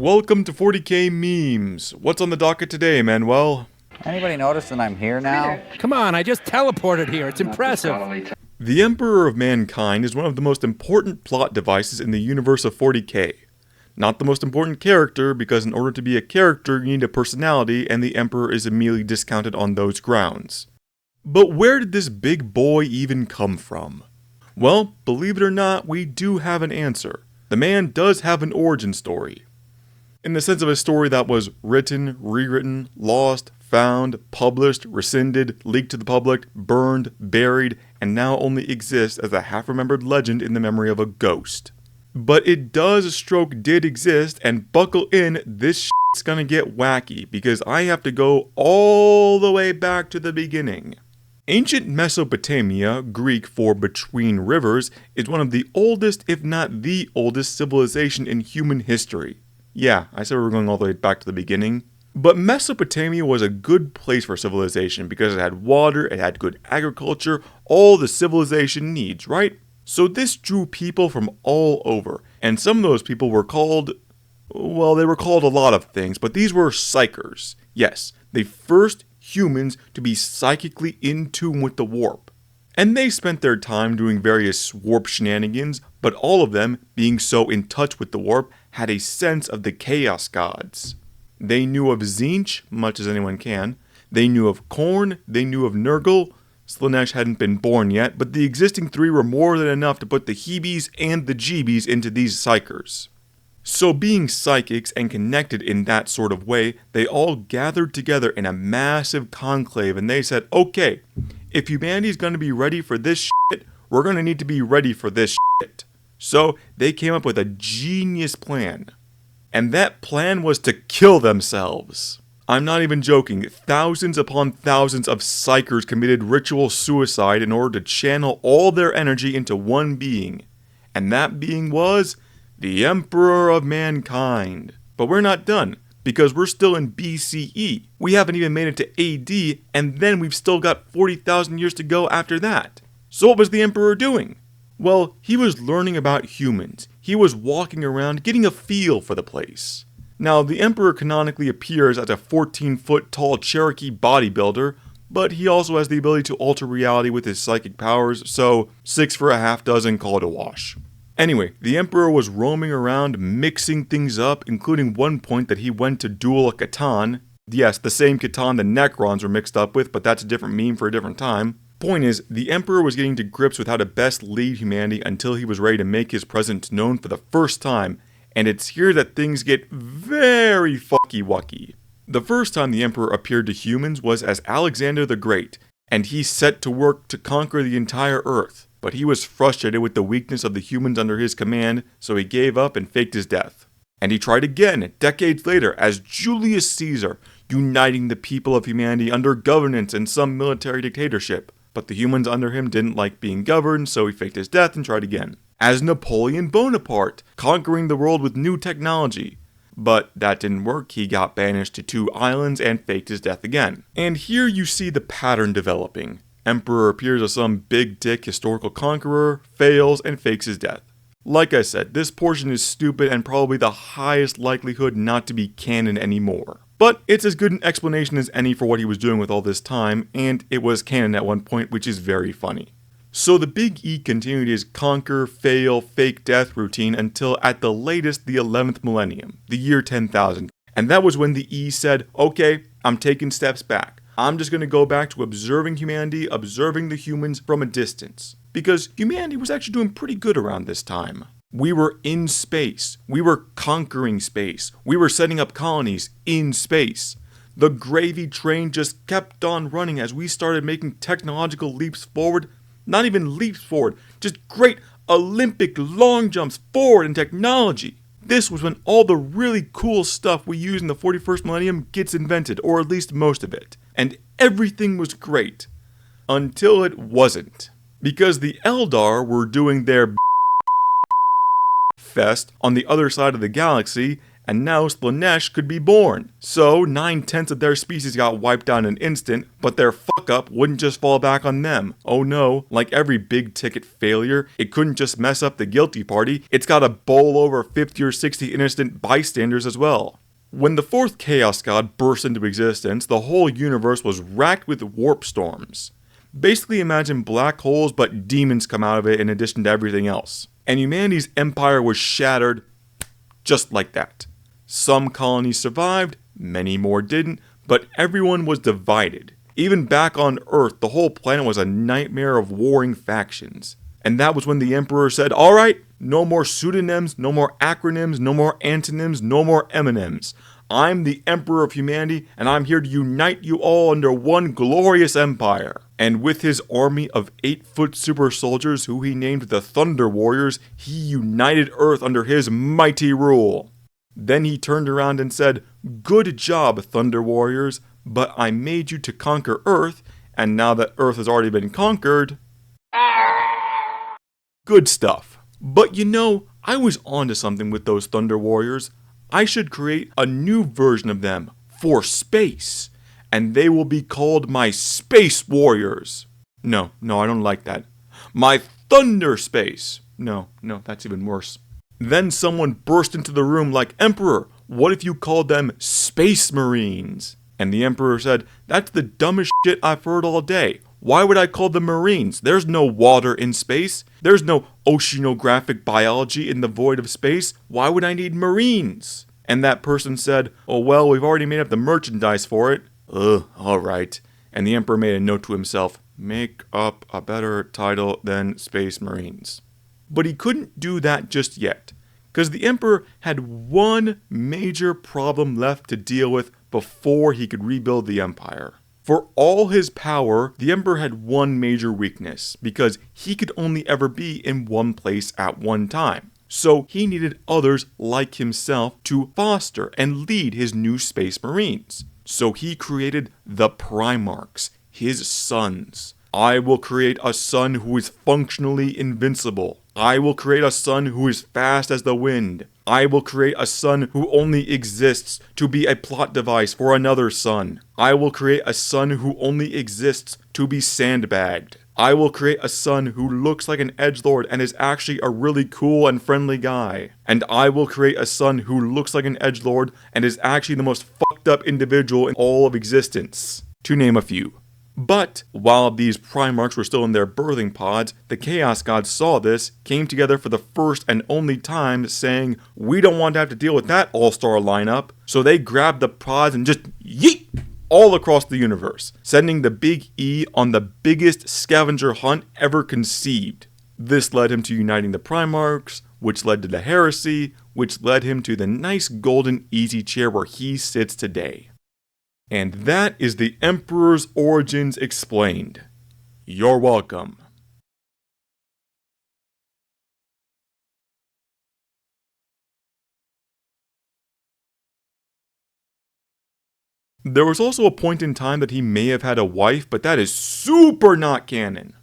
welcome to 40K Memes. What's on the docket today, Manuel? Anybody notice that I'm here now? Come on, I just teleported here. It's impressive. The Emperor of Mankind is one of the most important plot devices in the universe of 40K. Not the most important character, because in order to be a character you need a personality, and the Emperor is immediately discounted on those grounds. But where did this big boy even come from? Well, believe it or not, we do have an answer. The man does have an origin story. In the sense of a story that was written, rewritten, lost, found, published, rescinded, leaked to the public, burned, buried, and now only exists as a half-remembered legend in the memory of a ghost. But did exist, and buckle in, this shit's gonna get wacky, because I have to go all the way back to the beginning. Ancient Mesopotamia, Greek for between rivers, is one of the oldest, if not the oldest, civilization in human history. Yeah, I said we were going all the way back to the beginning. But Mesopotamia was a good place for civilization because it had water, it had good agriculture, all the civilization needs, right? So this drew people from all over, and some of those people were called, well, they were called a lot of things, but these were psychers. Yes, the first humans to be psychically in tune with the warp. And they spent their time doing various warp shenanigans, but all of them, being so in touch with the warp, had a sense of the Chaos Gods. They knew of Tzeentch, much as anyone can. They knew of Khorne, they knew of Nurgle. Slaanesh hadn't been born yet, but the existing three were more than enough to put the Hebes and the Jeebies into these psychers. So being psychics and connected in that sort of way, they all gathered together in a massive conclave and they said, okay, if humanity's gonna be ready for this shit, we're gonna need to be ready for this shit. So they came up with a genius plan. And that plan was to kill themselves. I'm not even joking. Thousands upon thousands of psychers committed ritual suicide in order to channel all their energy into one being. And that being was the Emperor of Mankind. But we're not done, because we're still in BCE. We haven't even made it to AD, and then we've still got 40,000 years to go after that. So what was the Emperor doing? Well, he was learning about humans. He was walking around, getting a feel for the place. Now, the Emperor canonically appears as a 14-foot tall Cherokee bodybuilder, but he also has the ability to alter reality with his psychic powers, so 6 for a half dozen, call it a wash. Anyway, the Emperor was roaming around, mixing things up, including one point that he went to duel a Catan. Yes, the same Catan the Necrons were mixed up with, but that's a different meme for a different time. Point is, the Emperor was getting to grips with how to best lead humanity until he was ready to make his presence known for the first time, and it's here that things get very fucky-wucky. The first time the Emperor appeared to humans was as Alexander the Great, and he set to work to conquer the entire Earth, but he was frustrated with the weakness of the humans under his command, so he gave up and faked his death. And he tried again, decades later, as Julius Caesar, uniting the people of humanity under governance and some military dictatorship. But the humans under him didn't like being governed, so he faked his death and tried again. As Napoleon Bonaparte, conquering the world with new technology. But that didn't work, he got banished to 2 islands and faked his death again. And here you see the pattern developing. Emperor appears as some big dick historical conqueror, fails, and fakes his death. Like I said, this portion is stupid and probably the highest likelihood not to be canon anymore. But it's as good an explanation as any for what he was doing with all this time, and it was canon at one point, which is very funny. So the Big E continued his conquer, fail, fake death routine until at the latest the 11th millennium, the year 10,000. And that was when the E said, okay, I'm taking steps back. I'm just going to go back to observing humanity, observing the humans from a distance. Because humanity was actually doing pretty good around this time. We were in space. We were conquering space. We were setting up colonies in space. The gravy train just kept on running as we started making technological leaps forward. Not even leaps forward, just great Olympic long jumps forward in technology. This was when all the really cool stuff we use in the 41st millennium gets invented, or at least most of it. And everything was great. Until it wasn't. Because the Eldar were doing their fest on the other side of the galaxy, and now Slaanesh could be born. So 9/10 of their species got wiped out in an instant, but their fuck up wouldn't just fall back on them. Oh no, like every big ticket failure, it couldn't just mess up the guilty party, it's gotta bowl over 50 or 60 innocent bystanders as well. When the fourth Chaos God burst into existence, the whole universe was racked with warp storms. Basically imagine black holes, but demons come out of it in addition to everything else. And humanity's empire was shattered just like that. Some colonies survived, many more didn't, but everyone was divided. Even back on Earth, the whole planet was a nightmare of warring factions. And that was when the Emperor said, alright, no more pseudonyms, no more acronyms, no more antonyms, no more M&Ms. I'm the Emperor of humanity, and I'm here to unite you all under one glorious empire. And with his army of 8-foot super soldiers, who he named the Thunder Warriors, he united Earth under his mighty rule. Then he turned around and said, good job, Thunder Warriors, but I made you to conquer Earth, and now that Earth has already been conquered... Good stuff. But you know, I was onto something with those Thunder Warriors. I should create a new version of them for space, and they will be called my Space Warriors. No, I don't like that. My Thunder Space. No, that's even worse. Then someone burst into the room like, Emperor, what if you called them Space Marines? And the Emperor said, that's the dumbest shit I've heard all day. Why would I call them Marines? There's no water in space. There's no oceanographic biology in the void of space. Why would I need Marines? And that person said, oh well, we've already made up the merchandise for it. Alright. And the Emperor made a note to himself, make up a better title than Space Marines. But he couldn't do that just yet, because the Emperor had one major problem left to deal with before he could rebuild the Empire. For all his power, the Emperor had one major weakness, because he could only ever be in one place at one time. So he needed others like himself to foster and lead his new Space Marines. So he created the Primarchs, his sons. I will create a son who is functionally invincible. I will create a son who is fast as the wind. I will create a son who only exists to be a plot device for another son. I will create a son who only exists to be sandbagged. I will create a son who looks like an edgelord and is actually a really cool and friendly guy. And I will create a son who looks like an edgelord and is actually the most fucked up individual in all of existence. To name a few. But while these Primarchs were still in their birthing pods, the Chaos Gods saw this, came together for the first and only time, saying, we don't want to have to deal with that all-star lineup. So they grabbed the pods and just yeet all across the universe, sending the Big E on the biggest scavenger hunt ever conceived. This led him to uniting the Primarchs, which led to the Heresy, which led him to the nice golden easy chair where he sits today. And that is the Emperor's origins explained. You're welcome. There was also a point in time that he may have had a wife, but that is super not canon.